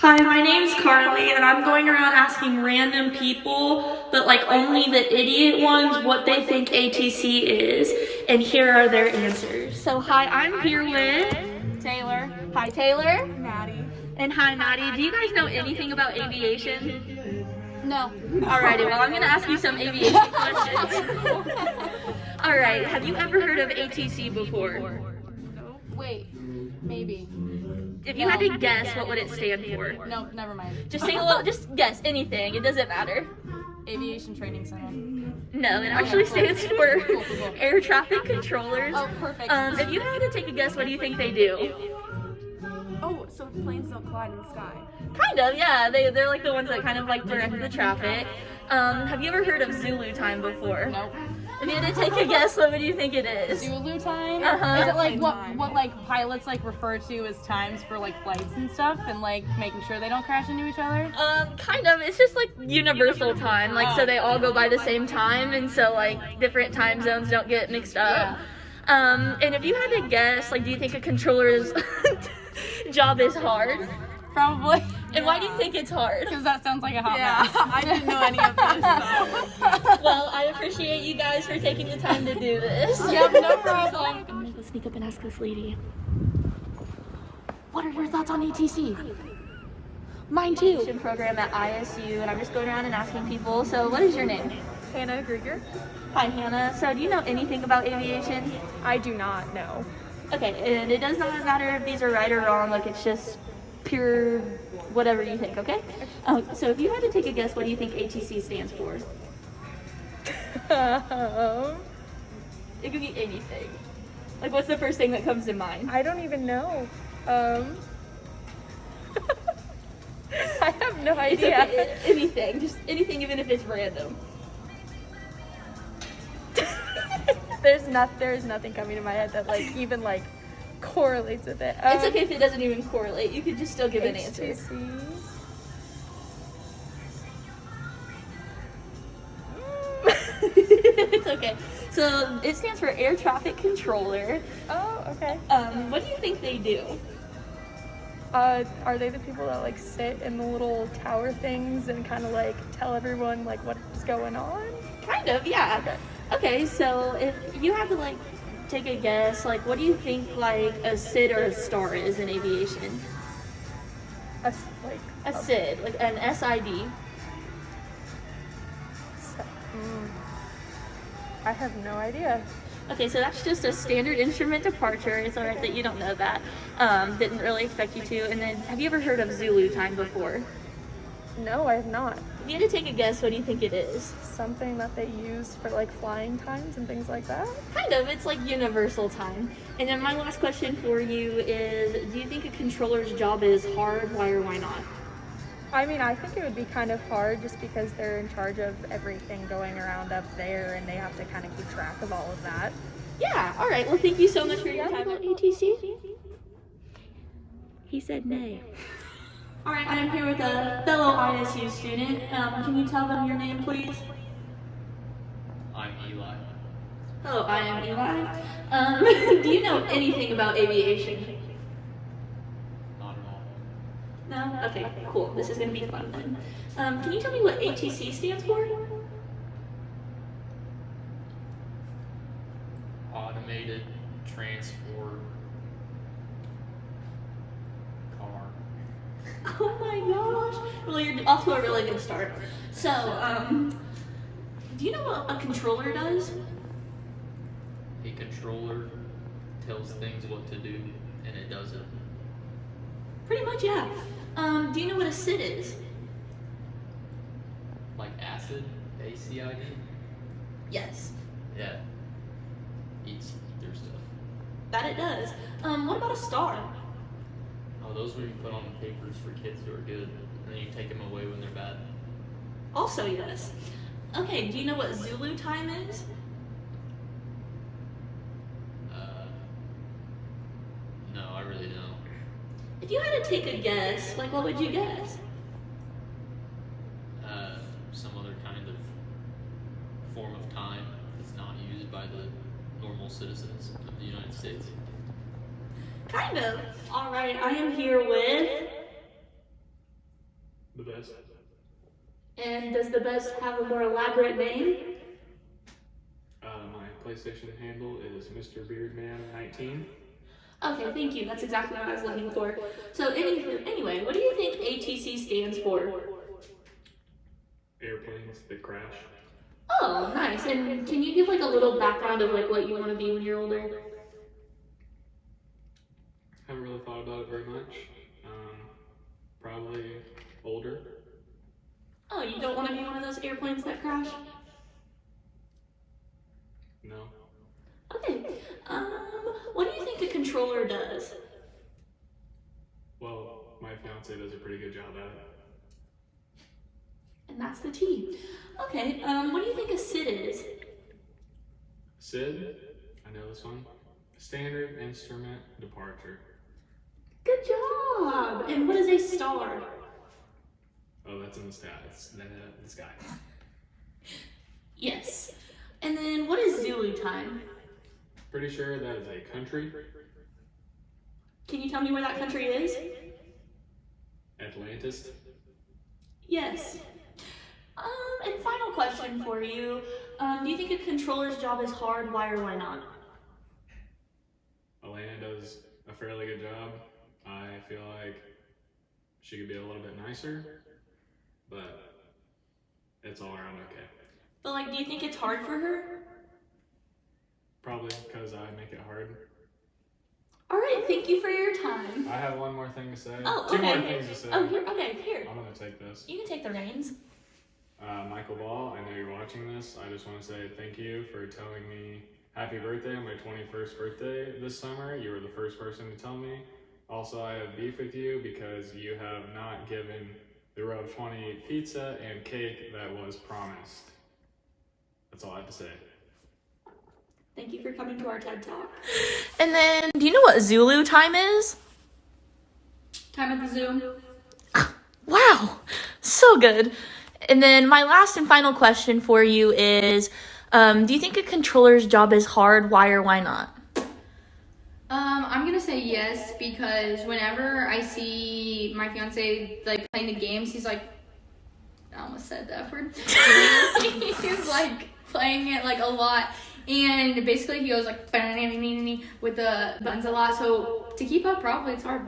Hi, my name's Carly, and I'm going around asking random people, but like only the idiot ones, what they think ATC is, and here are their answers. So hi, I'm here with Taylor. Hi Taylor. Maddie. And hi Maddie. Do you guys know anything about aviation? No. Alrighty, well I'm gonna ask you some aviation questions. Alright, have you ever heard of ATC before? Wait, maybe. If you had to guess, what would it stand for? No, never mind. Just say a little, just guess anything, it doesn't matter. Aviation Training Center. No, it actually stands for air traffic controllers. Oh, perfect. If you had to take a guess, what do you think they do? Oh, so planes don't collide in the sky. Kind of, yeah. They're like the ones that kind of like direct the traffic. Have you ever heard of Zulu time before? Nope. If you had to take a guess, what would you think it is? Zulu time? Uh-huh. Is it like Airplane what time. like pilots like refer to as times for like flights and stuff and like making sure they don't crash into each other? Kind of. It's just like universal time. Like, so they all go by the same time, and so like different time zones don't get mixed up. And if you had to guess, like, do you think a controller's job is hard? Probably. And why do you think it's hard? Because that sounds like a hot Yeah, mess. I didn't know any of this. So. Well, I appreciate you guys for taking the time to do this. Yep, no problem. I'm gonna go sneak up and ask this lady. What are your thoughts on ATC? Mine too. Program at ISU, and I'm just going around and asking people. So, what is your name? Hannah Grieger? Hi, Hannah. So, do you know anything about aviation? I do not know. Okay, and it does not matter if these are right or wrong. Like, it's just pure whatever you think. Okay. So, if you had to take a guess, what do you think ATC stands for? It could be anything. Like, what's the first thing that comes to mind? I don't even know. I have no It's idea. okay, anything, just anything, even if it's random. There's nothing coming to my head that like even like correlates with it. It's okay if it doesn't even correlate. You could just still give an answer. ATC. It's okay. So it stands for air traffic controller. Oh, okay. What do you think they do? Are they the people that like sit in the little tower things and kind of like tell everyone like what's going on? Kind of, yeah. Okay, so if you had to like take a guess, like what do you think like a SID or a STAR is in aviation? Like A SID, like an SID. I have no idea. Okay, so that's just a standard instrument departure. It's alright that you don't know that. Didn't really expect you to. And then, have you ever heard of Zulu time before? No, I have not. If you had to take a guess, what do you think it is? Something that they use for like flying times and things like that. Kind of, it's like universal time. And then my last question for you is, do you think a controller's job is hard? Why or why not? I mean, I think it would be kind of hard just because they're in charge of everything going around up there and they have to kind of keep track of all of that. Yeah, alright, well thank you so much for your time on ATC. He said nay. Alright, I am here with a fellow ISU student. Can you tell them your name, please? I'm Eli. Hello, I am Eli. Do you know anything about aviation? Not at all. No? Okay, cool. This is going to be fun then. Can you tell me what ATC stands for? Automated transport car. Oh my gosh. Well, you're off to a really good start. So, do you know what a controller does? A controller tells things what to do, and it does it. Pretty much, yeah. Do you know what a SID is? Like acid, ACID? Yes. Yeah. Eats their stuff. That it does. What about a star? Oh, those were you put on the papers for kids who are good, and then you take them away when they're bad. Also, yes. Okay, do you know what Zulu time is? No, I really don't. If you had to take a guess, like what would you guess? Some other kind of form of time that's not used by the normal citizens of the United States. Kind of. Alright, I am here with The best. And does the best have a more elaborate name? My PlayStation handle is Mr. Beardman19. Okay, thank you. That's exactly what I was looking for. So anyway, what do you think ATC stands for? Airplanes that crash. Oh, nice. And can you give like a little background of like what you want to be when you're older? Haven't really thought about it very much. Probably older. Oh, you don't want to be one of those airplanes that crash? No. Okay. What do you think a controller does? Well, my fiance does a pretty good job at it. And that's the T. Okay. What do you think a SID is? SID, I know this one. Standard Instrument Departure. Good job. And what is a star? Oh, that's in the sky. It's the sky. Yes. And then what is Zulu time? Pretty sure that is a country. Can you tell me where that country is? Atlantis. Yes. And final question for you. Do you think a controller's job is hard? Why or why not? Elena does a fairly good job. I feel like she could be a little bit nicer, but it's all around okay. But like, do you think it's hard for her? Probably because I make it hard. All right, thank you for your time. I have one more thing to say. Oh, Two okay. more things to say. Oh, here. Okay, here. I'm gonna take this. You can take the reins. Michael Ball, I know you're watching this. I just want to say thank you for telling me happy birthday on my 21st birthday this summer. You were the first person to tell me. Also, I have beef with you because you have not given the row of 20 pizza and cake that was promised. That's all I have to say. Thank you for coming to our TED Talk. And then, do you know what Zulu time is? Time at the zoo. Wow, so good. And then my last and final question for you is, do you think a controller's job is hard? Why or why not? I'm gonna say yes because whenever I see my fiance like playing the games, he's like, I almost said the F word. He's like playing it like a lot, and basically he goes like with the buttons a lot. So to keep up, probably it's hard.